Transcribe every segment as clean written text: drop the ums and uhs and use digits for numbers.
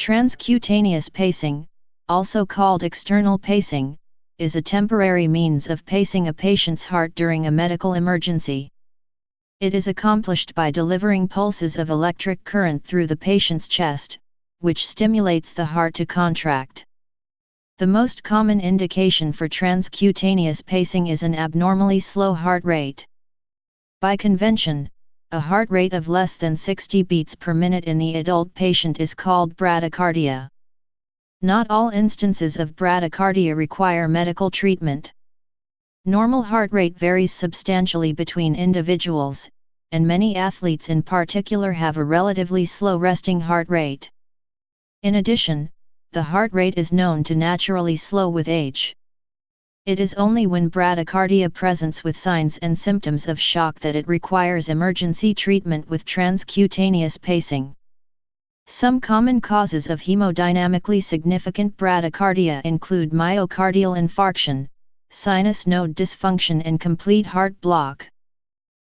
Transcutaneous pacing, also called external pacing, is a temporary means of pacing a patient's heart during a medical emergency. It is accomplished by delivering pulses of electric current through the patient's chest, which stimulates the heart to contract. The most common indication for transcutaneous pacing is an abnormally slow heart rate. By convention, a heart rate of less than 60 beats per minute in the adult patient is called bradycardia. Not all instances of bradycardia require medical treatment. Normal heart rate varies substantially between individuals, and many athletes in particular have a relatively slow resting heart rate. In addition, the heart rate is known to naturally slow with age. It is only when bradycardia presents with signs and symptoms of shock that it requires emergency treatment with transcutaneous pacing. Some common causes of hemodynamically significant bradycardia include myocardial infarction, sinus node dysfunction and complete heart block.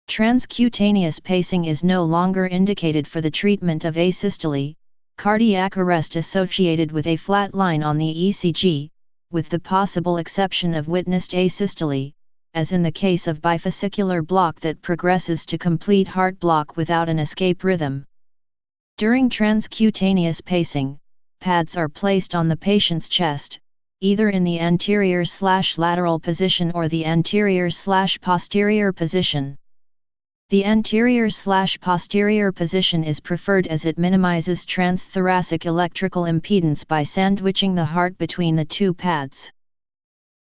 Transcutaneous pacing is no longer indicated for the treatment of asystole, cardiac arrest associated with a flat line on the ECG, with the possible exception of witnessed asystole, as in the case of bifascicular block that progresses to complete heart block without an escape rhythm. During transcutaneous pacing, pads are placed on the patient's chest, either in the anterior/lateral position or the anterior/posterior position. The anterior/posterior position is preferred as it minimizes transthoracic electrical impedance by sandwiching the heart between the two pads.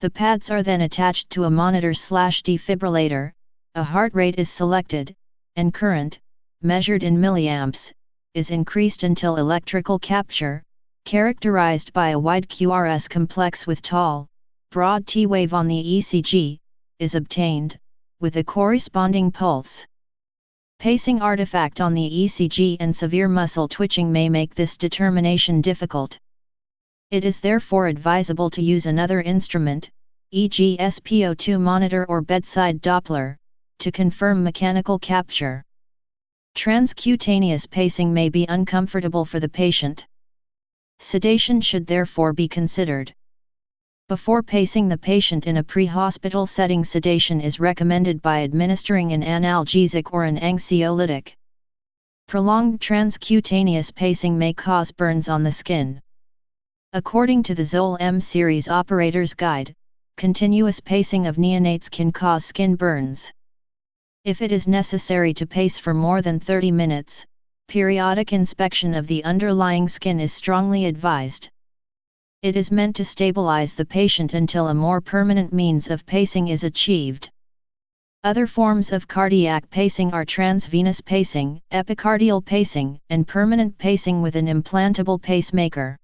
The pads are then attached to a monitor/defibrillator, a heart rate is selected, and current, measured in milliamps, is increased until electrical capture, characterized by a wide QRS complex with tall, broad T wave on the ECG, is obtained, with a corresponding pulse. Pacing artifact on the ECG and severe muscle twitching may make this determination difficult. It is therefore advisable to use another instrument, e.g. SpO2 monitor or bedside Doppler, to confirm mechanical capture. Transcutaneous pacing may be uncomfortable for the patient. Sedation should therefore be considered. Before pacing the patient in a pre-hospital setting, sedation is recommended by administering an analgesic or an anxiolytic. Prolonged transcutaneous pacing may cause burns on the skin. According to the Zoll M Series Operator's Guide, continuous pacing of neonates can cause skin burns. If it is necessary to pace for more than 30 minutes, periodic inspection of the underlying skin is strongly advised. It is meant to stabilize the patient until a more permanent means of pacing is achieved. Other forms of cardiac pacing are transvenous pacing, epicardial pacing, and permanent pacing with an implantable pacemaker.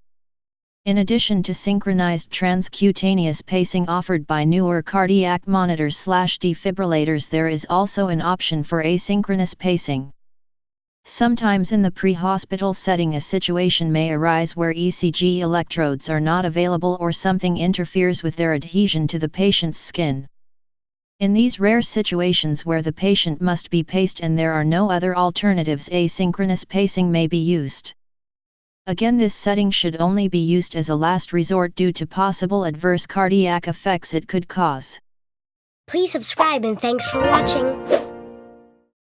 In addition to synchronized transcutaneous pacing offered by newer cardiac monitors/defibrillators, there is also an option for asynchronous pacing. Sometimes in the pre-hospital setting a situation may arise where ECG electrodes are not available or something interferes with their adhesion to the patient's skin. In these rare situations where the patient must be paced and there are no other alternatives, asynchronous pacing may be used. Again, this setting should only be used as a last resort due to possible adverse cardiac effects it could cause. Please subscribe and thanks for watching.